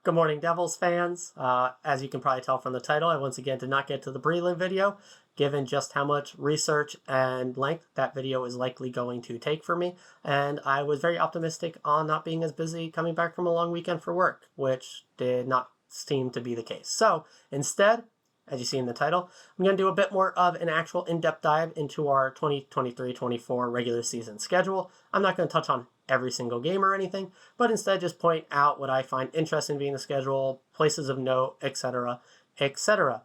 Good morning, Devils fans. As you can probably tell from the title, I once again did not get to the Breland video, given just how much research and length that video is likely going to take for me. And I was very optimistic on not being as busy coming back from a long weekend for work, which did not seem to be the case. So instead, as you see in the title, I'm going to do a bit more of an actual in-depth dive into our 2023-24 regular season schedule. I'm not going to touch on every single game or anything, but instead just point out what I find interesting being the schedule, places of note, etc., etc.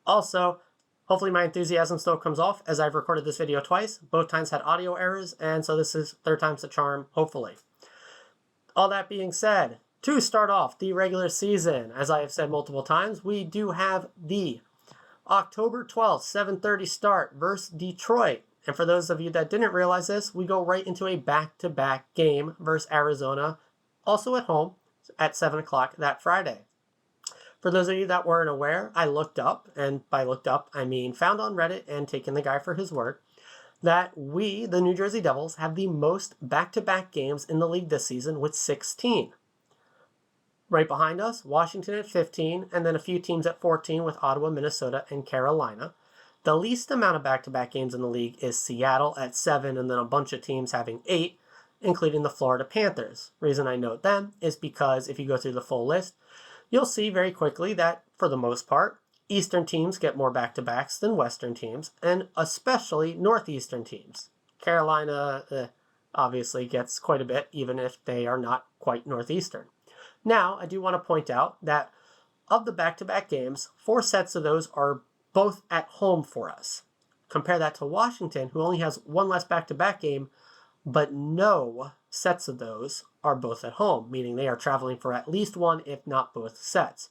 Also, hopefully my enthusiasm still comes off, as I've recorded this video twice. Both times had audio errors, and so this is third time's the charm, hopefully. All that being said, to start off the regular season, as I have said multiple times, we do have the October 12th, 7:30 start versus Detroit. And for those of you that didn't realize this, we go right into a back-to-back game versus Arizona, also at home, at 7 o'clock that Friday. For those of you that weren't aware, I looked up, and by looked up, I mean found on Reddit and taken the guy for his word, that we, the New Jersey Devils, have the most back-to-back games in the league this season with 16. Right behind us, Washington at 15, and then a few teams at 14 with Ottawa, Minnesota, and Carolina. The least amount of back-to-back games in the league is Seattle at 7, and then a bunch of teams having 8, including the Florida Panthers. Reason I note them is because if you go through the full list, you'll see very quickly that, for the most part, Eastern teams get more back-to-backs than Western teams, and especially Northeastern teams. Carolina obviously gets quite a bit, even if they are not quite Northeastern. Now, I do want to point out that of the back-to-back games, 4 sets of those are both at home for us. Compare that to Washington, who only has one less back-to-back game, but no sets of those are both at home, meaning they are traveling for at least one, if not both sets.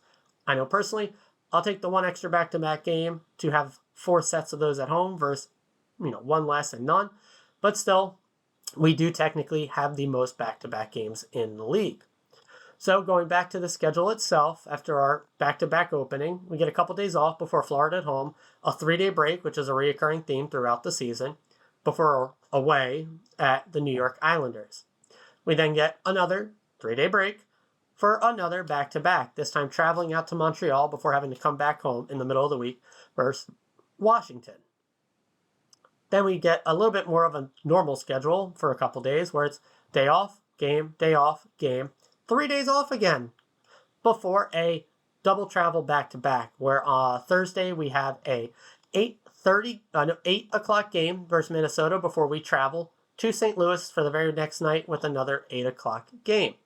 I know personally, I'll take the one extra back-to-back game to have 4 sets of those at home versus, one less and none. But still, we do technically have the most back-to-back games in the league. So going back to the schedule itself, after our back-to-back opening, we get a couple days off before Florida at home, a 3-day break, which is a recurring theme throughout the season, before away at the New York Islanders. We then get another 3-day break for another back-to-back, this time traveling out to Montreal before having to come back home in the middle of the week versus Washington. Then we get a little bit more of a normal schedule for a couple days where it's day off, game, 3 days off again before a double travel back-to-back, where Thursday we have a 8 o'clock game versus Minnesota before we travel to St. Louis for the very next night with another 8 o'clock game.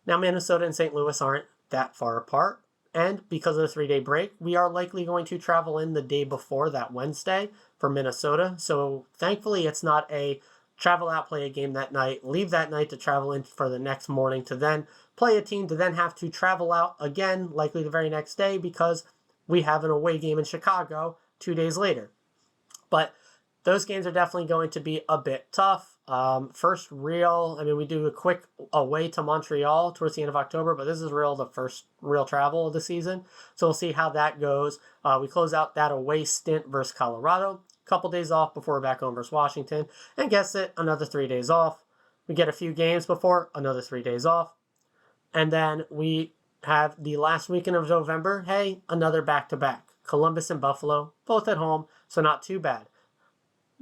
Now, Minnesota and St. Louis aren't that far apart, and because of the 3-day break, we are likely going to travel in the day before that Wednesday for Minnesota. So thankfully, it's not a travel out, play a game that night, leave that night to travel in for the next morning to then play a team to then have to travel out again, likely the very next day, because we have an away game in Chicago 2 days later. But those games are definitely going to be a bit tough. We do a quick away to Montreal towards the end of October, but this is the first real travel of the season. So we'll see how that goes. We close out that away stint versus Colorado. Couple days off before we're back home versus Washington, and guess it, another 3 days off. We get a few games before, another 3 days off, and then we have the last weekend of November. Hey, another back-to-back. Columbus and Buffalo, both at home, so not too bad.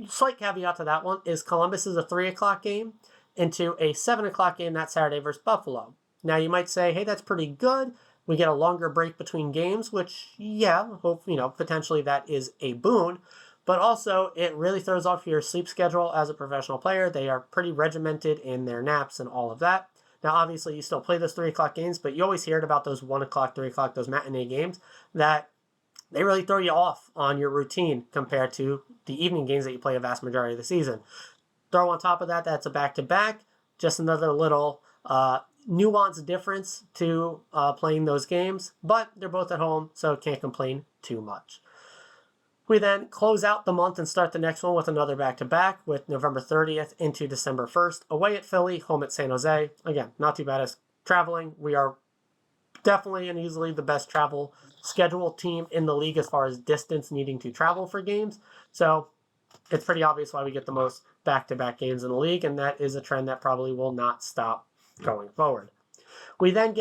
Slight caveat to that one is Columbus is a 3 o'clock game into a 7 o'clock game that Saturday versus Buffalo. Now you might say, hey, that's pretty good. We get a longer break between games, which, potentially that is a boon. But also, it really throws off your sleep schedule as a professional player. They are pretty regimented in their naps and all of that. Now, obviously, you still play those 3 o'clock games, but you always hear about those 1 o'clock, 3 o'clock, those matinee games that they really throw you off on your routine compared to the evening games that you play a vast majority of the season. Throw on top of that, that's a back-to-back, just another little nuanced difference to playing those games, but they're both at home, so can't complain too much. We then close out the month and start the next one with another back-to-back with November 30th into December 1st. Away at Philly, home at San Jose. Again, not too bad as traveling. We are definitely and easily the best travel schedule team in the league as far as distance needing to travel for games. So it's pretty obvious why we get the most back-to-back games in the league, and that is a trend that probably will not stop going forward. We then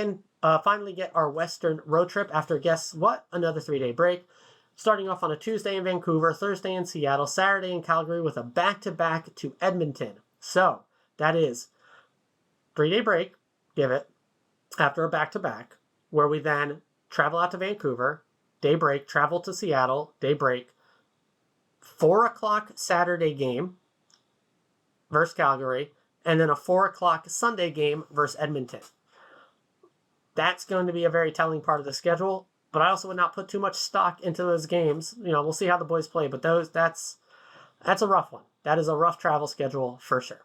finally get our Western road trip after, guess what? Another 3-day break. Starting off on a Tuesday in Vancouver, Thursday in Seattle, Saturday in Calgary with a back-to-back to Edmonton. So that is 3-day break, give it, after a back-to-back, where we then travel out to Vancouver, day break, travel to Seattle, day break, 4 o'clock Saturday game versus Calgary, and then a 4 o'clock Sunday game versus Edmonton. That's going to be a very telling part of the schedule, but I also would not put too much stock into those games. We'll see how the boys play, but that's a rough one. That is a rough travel schedule for sure.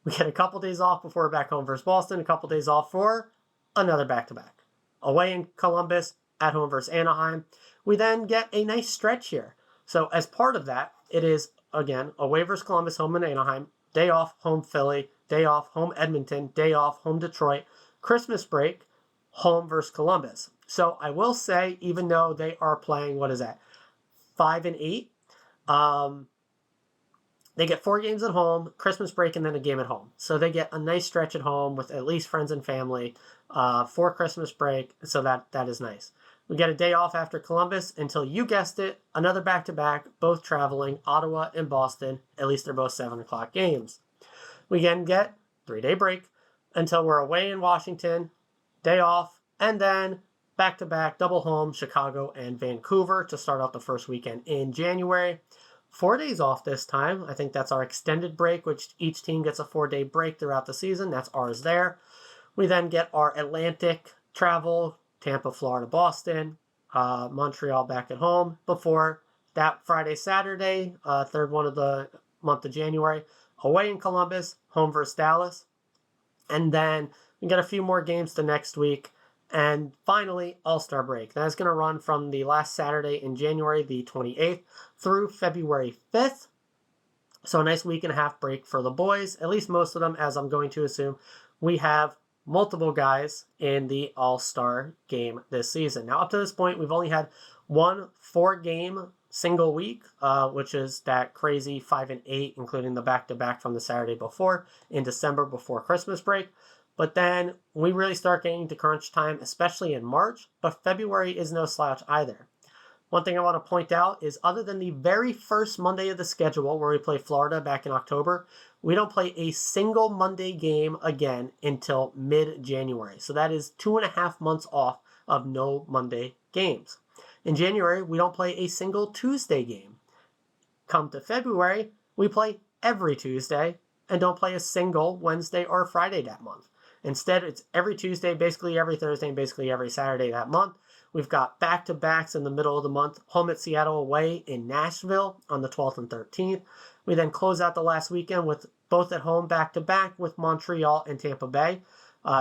We get a couple days off before we're back home versus Boston, a couple days off for another back-to-back. Away in Columbus, at home versus Anaheim. We then get a nice stretch here. So as part of that, it is, again, away versus Columbus, home in Anaheim, day off, home Philly, day off, home Edmonton, day off, home Detroit, Christmas break, home versus Columbus. So I will say, even though they are playing, 5 and 8, they get 4 games at home, Christmas break, and then a game at home. So they get a nice stretch at home with at least friends and family for Christmas break. So that is nice. We get a day off after Columbus until, you guessed it, another back-to-back, both traveling, Ottawa and Boston. At least they're both 7 o'clock games. We again get 3-day break until we're away in Washington, day off, and then back-to-back, double home, Chicago and Vancouver to start out the first weekend in January. 4 days off this time. I think that's our extended break, which each team gets a 4-day break throughout the season. That's ours there. We then get our Atlantic travel, Tampa, Florida, Boston, Montreal back at home before that Friday, Saturday, third one of the month of January, away in Columbus, home versus Dallas. And then we get a few more games the next week. And finally, All-Star break. That's going to run from the last Saturday in January, the 28th, through February 5th. So a nice week and a half break for the boys, at least most of them, as I'm going to assume. We have multiple guys in the All-Star game this season. Now, up to this point, we've only had one 4-game single week, which is that crazy 5 and 8, including the back-to-back from the Saturday before in December before Christmas break. But then we really start getting to crunch time, especially in March, but February is no slouch either. One thing I want to point out is, other than the very first Monday of the schedule where we play Florida back in October, we don't play a single Monday game again until mid-January. So that is 2.5 months off of no Monday games. In January, we don't play a single Tuesday game. Come to February, we play every Tuesday and don't play a single Wednesday or Friday that month. Instead, it's every Tuesday, basically every Thursday, and basically every Saturday that month. We've got back-to-backs in the middle of the month, home at Seattle, away in Nashville on the 12th and 13th. We then close out the last weekend with both at home back-to-back with Montreal and Tampa Bay.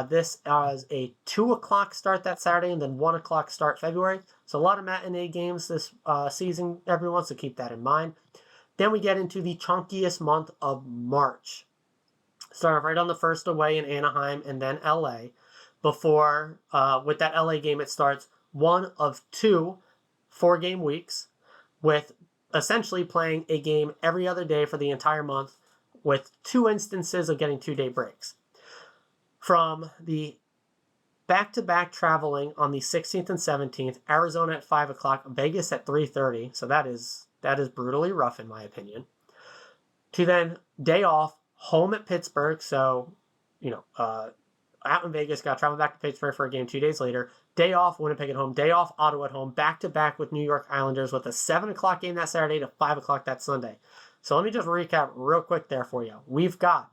This is a 2 o'clock start that Saturday and then 1 o'clock start February. So a lot of matinee games this season, everyone, so keep that in mind. Then we get into the chunkiest month of March. Start off right on the first away in Anaheim and then LA. Before, with that LA game, it starts one of 2 4-game weeks with essentially playing a game every other day for the entire month, with 2 instances of getting 2-day breaks. From the back-to-back traveling on the 16th and 17th, Arizona at 5 o'clock, Vegas at 3:30, so that is brutally rough in my opinion, to then day off, home at Pittsburgh, so, out in Vegas, got to travel back to Pittsburgh for a game 2 days later. Day off, Winnipeg at home. Day off, Ottawa at home. Back-to-back with New York Islanders with a 7 o'clock game that Saturday to 5 o'clock that Sunday. So let me just recap real quick there for you. We've got,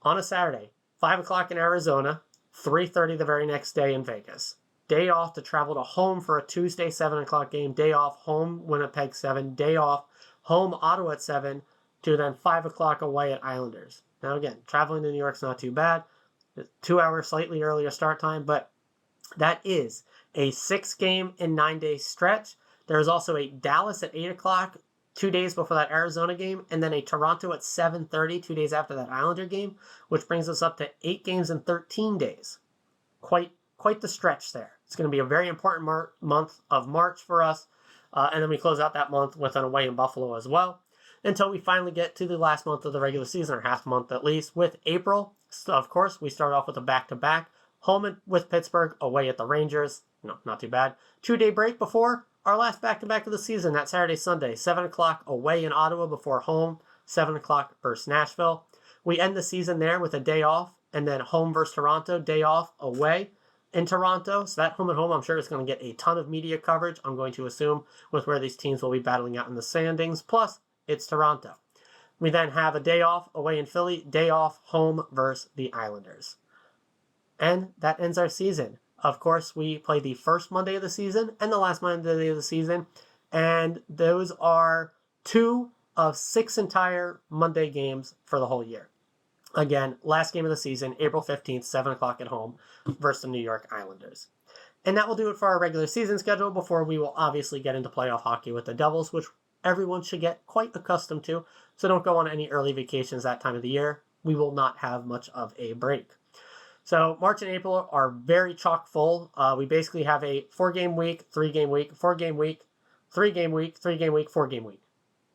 on a Saturday, 5 o'clock in Arizona, 3:30 the very next day in Vegas. Day off to travel to home for a Tuesday 7 o'clock game. Day off, home Winnipeg 7. Day off, home Ottawa at 7. To then 5 o'clock away at Islanders. Now again, traveling to New York's not too bad. 2 hours slightly earlier start time, but that is a 6-game and 9-day stretch. There is also a Dallas at 8 o'clock 2 days before that Arizona game, and then a Toronto at 7:30 2 days after that Islander game, which brings us up to 8 games in 13 days. Quite the stretch there. It's going to be a very important month of March for us, and then we close out that month with an away in Buffalo as well, until we finally get to the last month of the regular season, or half month at least, with April. So of course, we start off with a back-to-back, with Pittsburgh, away at the Rangers. No, not too bad. 2-day break before our last back-to-back of the season, that Saturday, Sunday. 7 o'clock away in Ottawa before home. 7 o'clock versus Nashville. We end the season there with a day off, and then home versus Toronto, day off, away in Toronto. So that home and home, I'm sure, is going to get a ton of media coverage, I'm going to assume, with where these teams will be battling out in the standings. Plus, it's Toronto. We then have a day off away in Philly, day off home versus the Islanders. And that ends our season. Of course, we play the first Monday of the season and the last Monday of the season. And those are 2 of 6 entire Monday games for the whole year. Again, last game of the season, April 15th, 7 o'clock at home versus the New York Islanders. And that will do it for our regular season schedule before we will obviously get into playoff hockey with the Devils, which everyone should get quite accustomed to. So don't go on any early vacations that time of the year. We will not have much of a break. So March and April are very chock full. We basically have a 4-game week, 3-game week, 4-game week, 3-game week, 3-game week, 4-game week.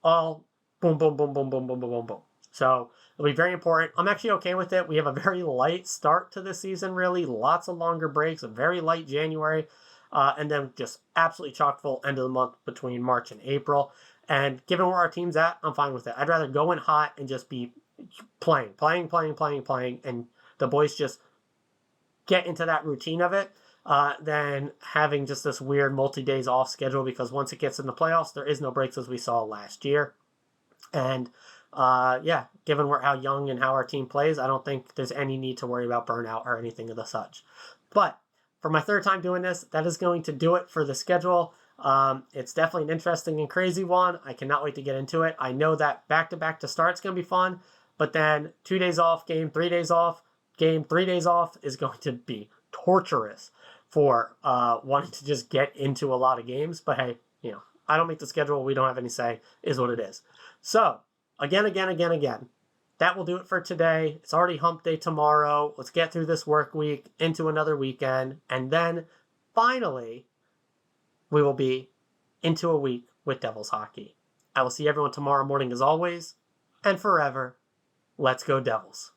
All boom, boom, boom, boom, boom, boom, boom, boom, boom. So it'll be very important. I'm actually okay with it. We have a very light start to the season, really. Lots of longer breaks, a very light January, and then just absolutely chock full end of the month between March and April. And given where our team's at, I'm fine with it. I'd rather go in hot and just be playing, and the boys just get into that routine of it than having just this weird multi-days off schedule, because once it gets in the playoffs, there is no breaks as we saw last year. And given how young and how our team plays, I don't think there's any need to worry about burnout or anything of the such. But for my 3rd time doing this, that is going to do it for the schedule. It's definitely an interesting and crazy one. I cannot wait to get into it. I know that back-to-back to start is going to be fun, but then 2 days off, game, 3 days off, game, 3 days off is going to be torturous for wanting to just get into a lot of games. But hey, I don't make the schedule. We don't have any say, is what it is. So again, that will do it for today. It's already hump day tomorrow. Let's get through this work week into another weekend. And then finally, we will be into a week with Devils hockey. I will see everyone tomorrow morning as always. And forever, let's go Devils.